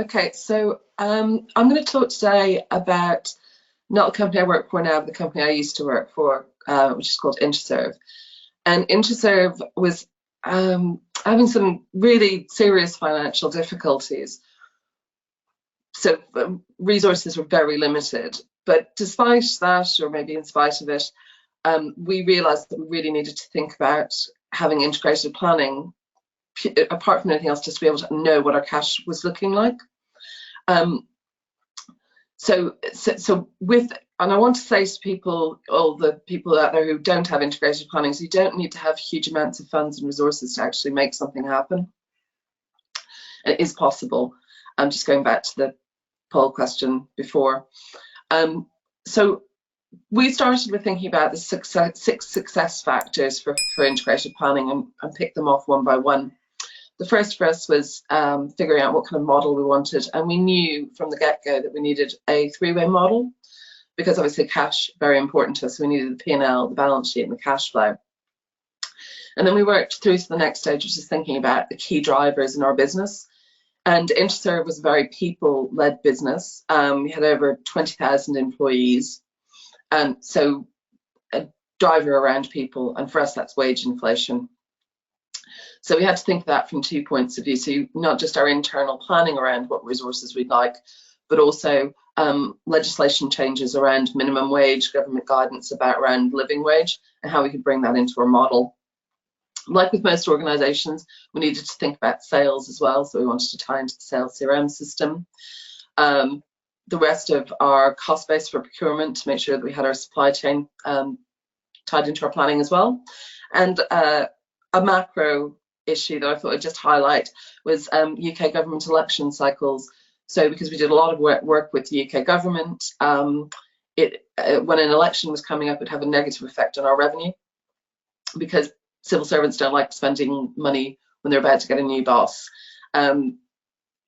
Okay, so I'm going to talk today about not the company I work for now, but the company I used to work for, which is called Interserve. And Interserve was having some really serious financial difficulties. So resources were very limited. But despite that, or maybe in spite of it, we realized that we really needed to think about having integrated planning, apart from anything else, just to be able to know what our cash was looking like. And I want to say to people, all the people out there who don't have integrated planning, so you don't need to have huge amounts of funds and resources to actually make something happen. It is possible. I'm just going back to the poll question before. So we started with thinking about the six success factors for integrated planning and picked them off one by one. The first for us was figuring out what kind of model we wanted, and we knew from the get-go that we needed a three-way model, because obviously cash, very important to us. So we needed the P&L, the balance sheet, and the cash flow. And then we worked through to the next stage, which is thinking about the key drivers in our business. And Interserve was a very people-led business. We had over 20,000 employees, and so a driver around people, and for us that's wage inflation. So we had to think of that from 2 points of view. So not just our internal planning around what resources we'd like, but also legislation changes around minimum wage, government guidance around living wage, and how we could bring that into our model. Like with most organizations, we needed to think about sales as well. So we wanted to tie into the sales CRM system. The rest of our cost base for procurement to make sure that we had our supply chain tied into our planning as well. And a macro issue that I thought I'd just highlight was UK government election cycles. So because we did a lot of work with the UK government, when an election was coming up, it would have a negative effect on our revenue, because civil servants don't like spending money when they're about to get a new boss.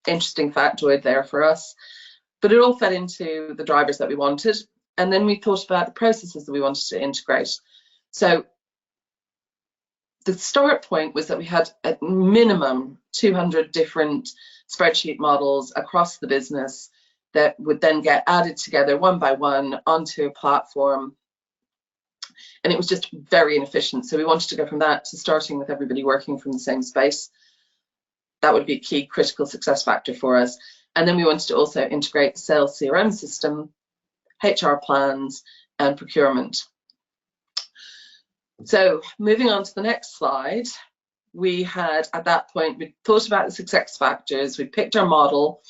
Interesting factoid there for us. But it all fed into the drivers that we wanted. And then we thought about the processes that we wanted to integrate. So the start point was that we had at minimum 200 different spreadsheet models across the business that would then get added together one by one onto a platform. And it was just very inefficient. So we wanted to go from that to starting with everybody working from the same space. That would be a key critical success factor for us. And then we wanted to also integrate the sales CRM system, HR plans, and procurement. So moving on to the next slide, we had at that point, we thought about the success factors, we picked our model,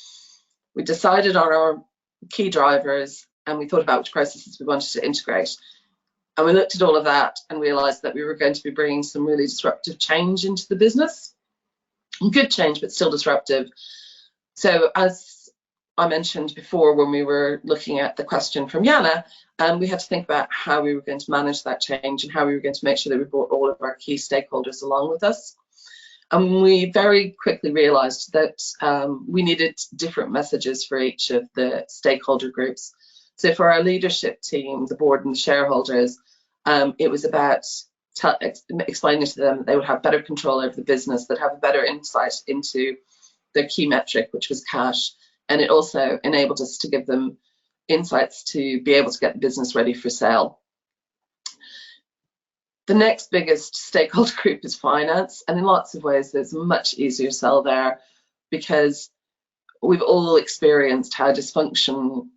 we decided on our key drivers, and we thought about which processes we wanted to integrate. And we looked at all of that and realized that we were going to be bringing some really disruptive change into the business. Good change, but still disruptive. So as I mentioned before, when we were looking at the question from Yana, we had to think about how we were going to manage that change and how we were going to make sure that we brought all of our key stakeholders along with us. And we very quickly realized that we needed different messages for each of the stakeholder groups. So for our leadership team, the board and the shareholders, it was about explaining to them that they would have better control over the business, that have a better insight into their key metric, which was cash. And it also enabled us to give them insights to be able to get the business ready for sale. The next biggest stakeholder group is finance, and in lots of ways there's a much easier sell there, because we've all experienced how dysfunctional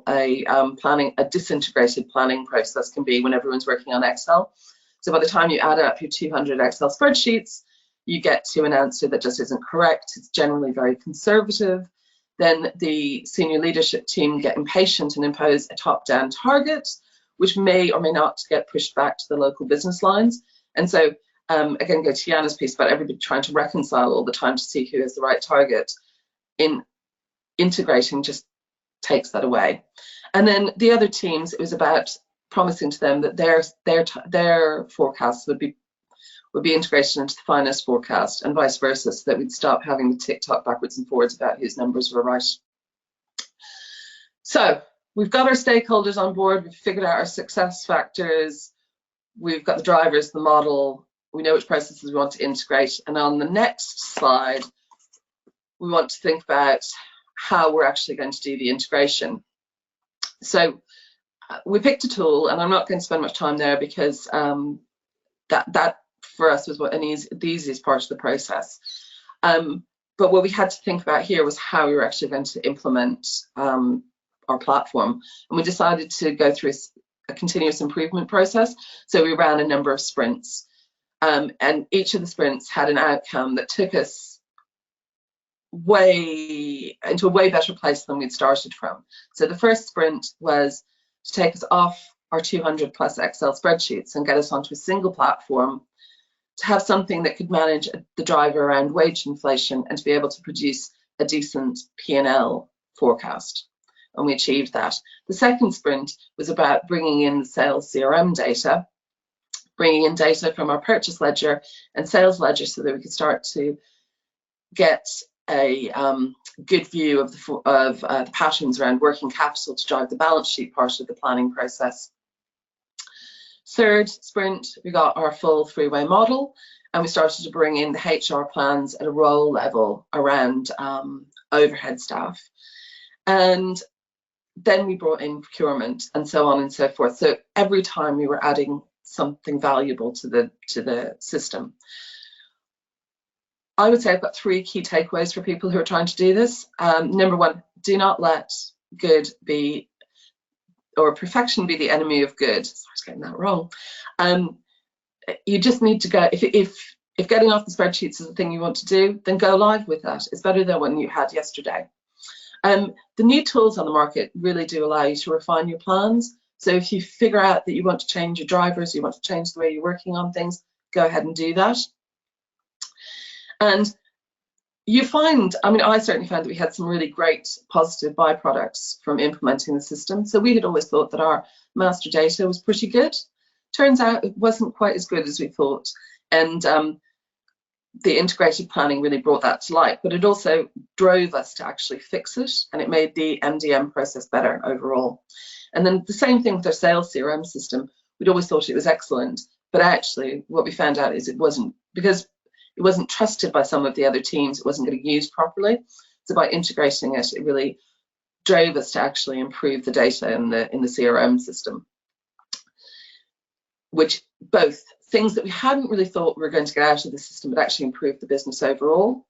a disintegrated planning process can be when everyone's working on Excel. So by the time you add up your 200 Excel spreadsheets, you get to an answer that just isn't correct. It's generally very conservative. Then the senior leadership team get impatient and impose a top-down target, which may or may not get pushed back to the local business lines. And so, again, go to Yana's piece about everybody trying to reconcile all the time to see who has the right target. In integrating just takes that away. And then the other teams, it was about promising to them that their forecasts would be integrated into the finance forecast, and vice versa, so that we'd stop having the tick-tock backwards and forwards about whose numbers were right. So we've got our stakeholders on board, we've figured out our success factors, we've got the drivers, the model, we know which processes we want to integrate, and on the next slide, we want to think about how we're actually going to do the integration. So we picked a tool, and I'm not going to spend much time there because that for us was the easiest part of the process. But what we had to think about here was how we were actually going to implement our platform. And we decided to go through a continuous improvement process. So we ran a number of sprints. And each of the sprints had an outcome that took us into a way better place than we'd started from. So the first sprint was to take us off our 200 plus Excel spreadsheets and get us onto a single platform to have something that could manage the driver around wage inflation and to be able to produce a decent P&L forecast. And we achieved that. The second sprint was about bringing in the sales CRM data, bringing in data from our purchase ledger and sales ledger so that we could start to get a good view of the patterns around working capital to drive the balance sheet part of the planning process. Third sprint, we got our full three-way model, and we started to bring in the HR plans at a role level around overhead staff. And then we brought in procurement and so on and so forth. So every time we were adding something valuable to the system. I would say I've got three key takeaways for people who are trying to do this. Number one, do not let good be, or perfection be the enemy of good. Sorry, I was getting that wrong. You just need to go, if getting off the spreadsheets is the thing you want to do, then go live with that. It's better than what you had yesterday. The new tools on the market really do allow you to refine your plans. So if you figure out that you want to change your drivers, you want to change the way you're working on things, go ahead and do that. And you find, I mean, I certainly found that we had some really great positive byproducts from implementing the system. So we had always thought that our master data was pretty good. Turns out it wasn't quite as good as we thought. And the integrated planning really brought that to light, but it also drove us to actually fix it, and it made the MDM process better overall. And then the same thing with our sales CRM system. We'd always thought it was excellent, but actually what we found out is it wasn't, because it wasn't trusted by some of the other teams, it wasn't getting used properly. So by integrating it, it really drove us to actually improve the data in the CRM system, which both things that we hadn't really thought we were going to get out of the system, but actually improved the business overall.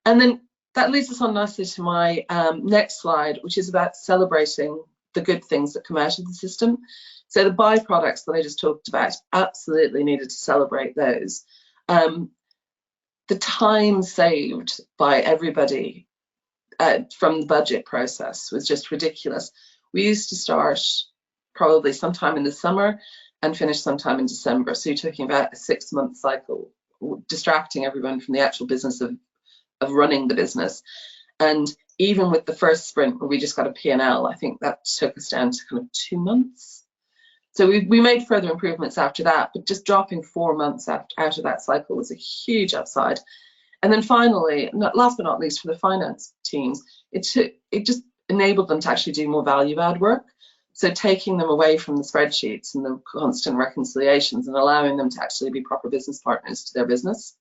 And then that leads us on nicely to my next slide, which is about celebrating the good things that come out of the system. So the byproducts that I just talked about, absolutely needed to celebrate those. The time saved by everybody from the budget process was just ridiculous. We used to start probably sometime in the summer and finish sometime in December. So you're talking about a 6-month cycle, distracting everyone from the actual business of running the business. And even with the first sprint where we just got a P&L, I think that took us down to kind of 2 months. So we made further improvements after that, but just dropping 4 months out of that cycle was a huge upside. And then finally, last but not least, for the finance teams, it just enabled them to actually do more value add work. So taking them away from the spreadsheets and the constant reconciliations and allowing them to actually be proper business partners to their business.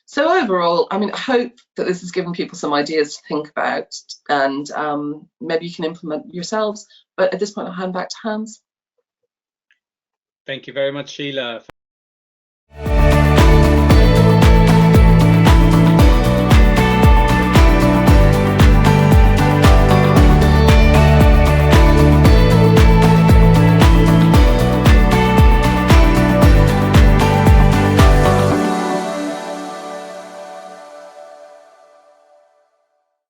So overall, I mean, I hope that this has given people some ideas to think about, and maybe you can implement yourselves. But at this point, I'll hand back to Hans. Thank you very much, Sheila.